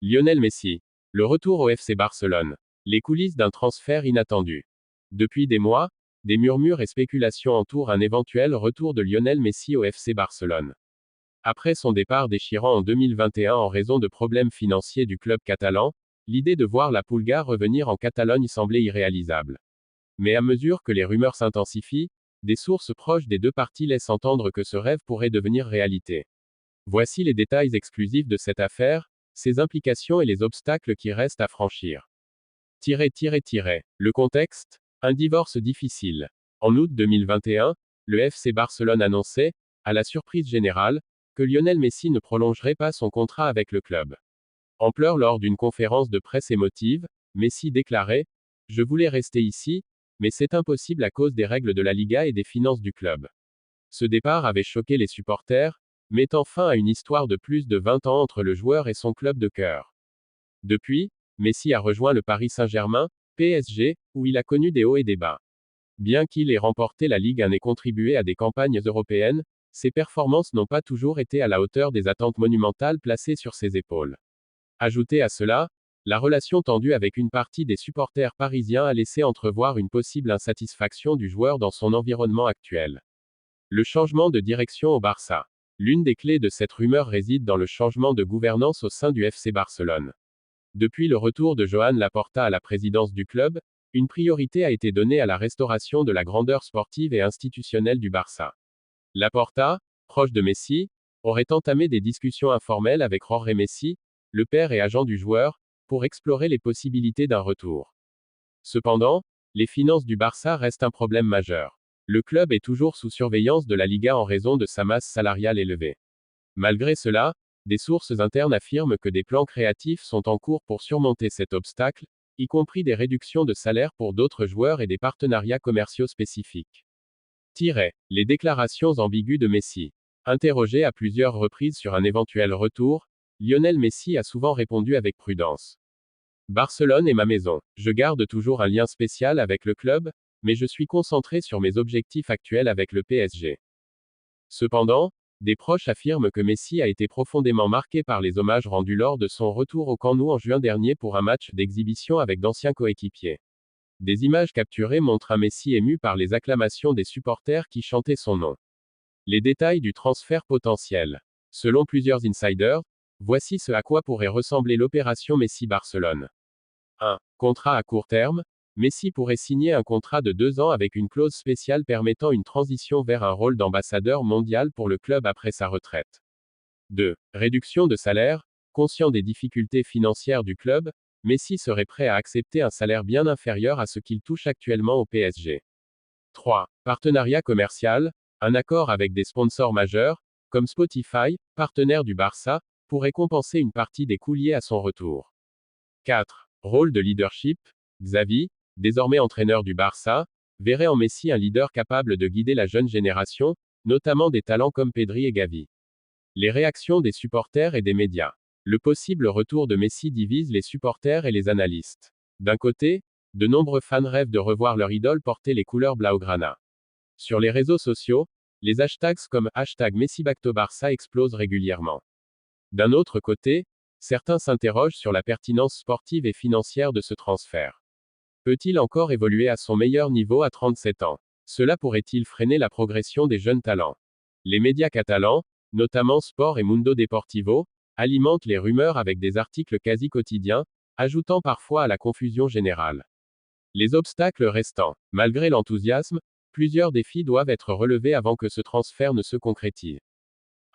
Lionel Messi. Le retour au FC Barcelone. Les coulisses d'un transfert inattendu. Depuis des mois, des murmures et spéculations entourent un éventuel retour de Lionel Messi au FC Barcelone. Après son départ déchirant en 2021 en raison de problèmes financiers du club catalan, l'idée de voir la Pulga revenir en Catalogne semblait irréalisable. Mais à mesure que les rumeurs s'intensifient, des sources proches des deux parties laissent entendre que ce rêve pourrait devenir réalité. Voici les détails exclusifs de cette affaire, ses implications et les obstacles qui restent à franchir. Le contexte? Un divorce difficile. En août 2021, le FC Barcelone annonçait, à la surprise générale, que Lionel Messi ne prolongerait pas son contrat avec le club. En pleurs lors d'une conférence de presse émotive, Messi déclarait: Je voulais rester ici, mais c'est impossible à cause des règles de la Liga et des finances du club. Ce départ avait choqué les supporters, mettant fin à une histoire de plus de 20 ans entre le joueur et son club de cœur. Depuis, Messi a rejoint le Paris Saint-Germain, PSG, où il a connu des hauts et des bas. Bien qu'il ait remporté la Ligue 1 et contribué à des campagnes européennes, ses performances n'ont pas toujours été à la hauteur des attentes monumentales placées sur ses épaules. Ajoutez à cela, la relation tendue avec une partie des supporters parisiens a laissé entrevoir une possible insatisfaction du joueur dans son environnement actuel. Le changement de direction au Barça. L'une des clés de cette rumeur réside dans le changement de gouvernance au sein du FC Barcelone. Depuis le retour de Joan Laporta à la présidence du club, une priorité a été donnée à la restauration de la grandeur sportive et institutionnelle du Barça. Laporta, proche de Messi, aurait entamé des discussions informelles avec Jorge Messi, le père et agent du joueur, pour explorer les possibilités d'un retour. Cependant, les finances du Barça restent un problème majeur. Le club est toujours sous surveillance de la Liga en raison de sa masse salariale élevée. Malgré cela, des sources internes affirment que des plans créatifs sont en cours pour surmonter cet obstacle, y compris des réductions de salaire pour d'autres joueurs et des partenariats commerciaux spécifiques. Les déclarations ambiguës de Messi. Interrogé à plusieurs reprises sur un éventuel retour, Lionel Messi a souvent répondu avec prudence. Barcelone est ma maison. Je garde toujours un lien spécial avec le club, mais je suis concentré sur mes objectifs actuels avec le PSG. Cependant, des proches affirment que Messi a été profondément marqué par les hommages rendus lors de son retour au Camp Nou en juin dernier pour un match d'exhibition avec d'anciens coéquipiers. Des images capturées montrent un Messi ému par les acclamations des supporters qui chantaient son nom. Les détails du transfert potentiel. Selon plusieurs insiders, voici ce à quoi pourrait ressembler l'opération Messi-Barcelone. 1. Contrat à court terme. Messi pourrait signer un contrat de 2 ans avec une clause spéciale permettant une transition vers un rôle d'ambassadeur mondial pour le club après sa retraite. 2. Réduction de salaire. Conscient des difficultés financières du club, Messi serait prêt à accepter un salaire bien inférieur à ce qu'il touche actuellement au PSG. 3. Partenariat commercial. Un accord avec des sponsors majeurs, comme Spotify, partenaire du Barça, pourrait compenser une partie des coûts liés à son retour. 4. Rôle de leadership. Xavi, désormais entraîneur du Barça, verrait en Messi un leader capable de guider la jeune génération, notamment des talents comme Pedri et Gavi. Les réactions des supporters et des médias. Le possible retour de Messi divise les supporters et les analystes. D'un côté, de nombreux fans rêvent de revoir leur idole porter les couleurs blaugrana. Sur les réseaux sociaux, les hashtags comme #MessiBactoBarça explosent régulièrement. D'un autre côté, certains s'interrogent sur la pertinence sportive et financière de ce transfert. Peut-il encore évoluer à son meilleur niveau à 37 ans? Cela pourrait-il freiner la progression des jeunes talents? Les médias catalans, notamment Sport et Mundo Deportivo, alimentent les rumeurs avec des articles quasi quotidiens, ajoutant parfois à la confusion générale. Les obstacles restants. Malgré l'enthousiasme, plusieurs défis doivent être relevés avant que ce transfert ne se concrétise.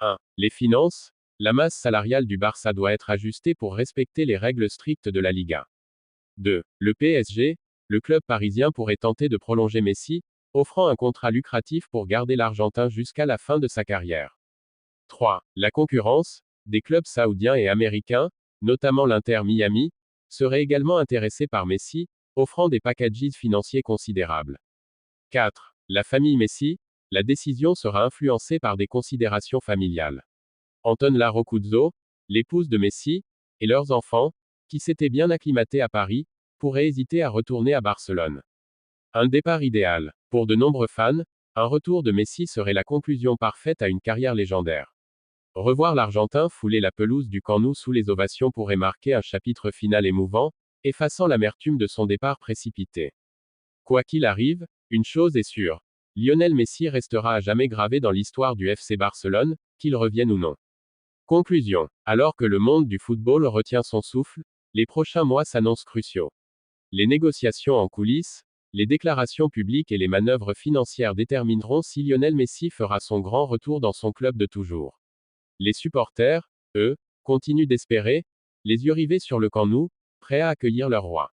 1. Les finances. La masse salariale du Barça doit être ajustée pour respecter les règles strictes de la Liga. 2. Le PSG. Le club parisien pourrait tenter de prolonger Messi, offrant un contrat lucratif pour garder l'Argentin jusqu'à la fin de sa carrière. 3. La concurrence. Des clubs saoudiens et américains, notamment l'Inter Miami, seraient également intéressés par Messi, offrant des packages financiers considérables. 4. La famille Messi. La décision sera influencée par des considérations familiales. Antonella Roccuzzo, l'épouse de Messi, et leurs enfants, qui s'étaient bien acclimatés à Paris, pourraient hésiter à retourner à Barcelone. Un départ idéal. Pour de nombreux fans, un retour de Messi serait la conclusion parfaite à une carrière légendaire. Revoir l'Argentin fouler la pelouse du Camp Nou sous les ovations pourrait marquer un chapitre final émouvant, effaçant l'amertume de son départ précipité. Quoi qu'il arrive, une chose est sûre. Lionel Messi restera à jamais gravé dans l'histoire du FC Barcelone, qu'il revienne ou non. Conclusion. Alors que le monde du football retient son souffle, les prochains mois s'annoncent cruciaux. Les négociations en coulisses, les déclarations publiques et les manœuvres financières détermineront si Lionel Messi fera son grand retour dans son club de toujours. Les supporters, eux, continuent d'espérer, les yeux rivés sur le Camp Nou, prêts à accueillir leur roi.